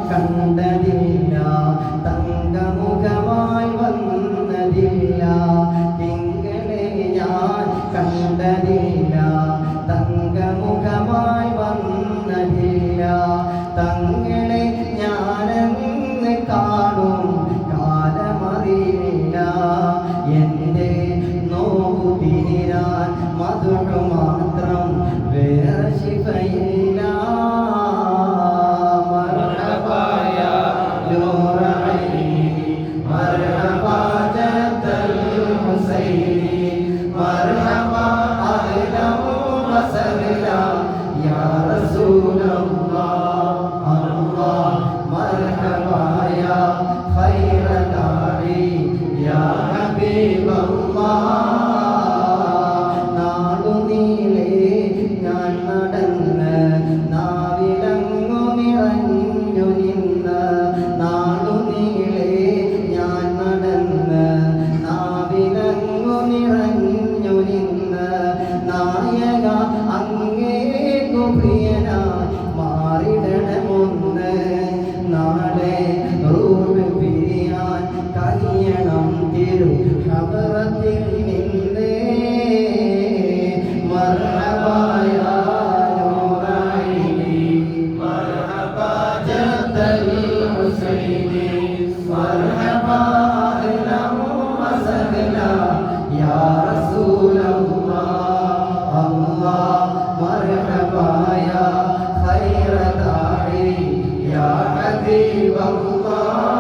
കണ്ടതില്ല, തങ്കമുഖമായി വന്നതില്ല. തിങ്കളെ ഞാൻ കണ്ടതില്ല, തങ്കമുഖമായി വന്നതില്ല. തങ്ങളെ ഞാനെന്ന് കാണും കാലമറിയില്ല. എൻ്റെ നോവു തീരാൻ മധുര മാത്രം, വേറെ ശിഫയില്ല. മർഹബാ യാ നൂറ ഐനി, മർഹബാ ജദ്ദൽ ഹുസൈനി, മർഹബാ അഹ്ലൻ വസഹ്ലൻ യാ റസൂലല്ലാഹ്. അല്ലാഹ് മർഹബാ യാ ഖൈറ ദാഇ യാ ഹബീബല്ലാഹ്. നാടുനീളെ ഞാൻ നടന്ന് നാവിലങ്ങു നിറഞ്ഞു നിന്ന്, നാടുനീളെ ഞാൻ നടന്ന് നാവിലങ്ങു നിറഞ്ഞു നിന്ന്. നായക അങ്ങേക്കു പ്രിയനായി മാറിടണമൊന്ന്, നാളെ റൂഹ് പിരിയാൻ കഴിയണം തിരു ഹദറത്തിൽ നിന്ന്. മർഹബാ യാ നൂറ ഐനി, മർഹബാ ജദ്ദൽ ഹുസൈനി, മർഹബാ അഹ്ലൻ വസഹ്ലൻ യാ റസൂലല്ലാഹ്. അല്ലാഹ് മർഹബാ യാ ഖൈറ ദാഇ യാ ഹബീബല്ലാഹ്.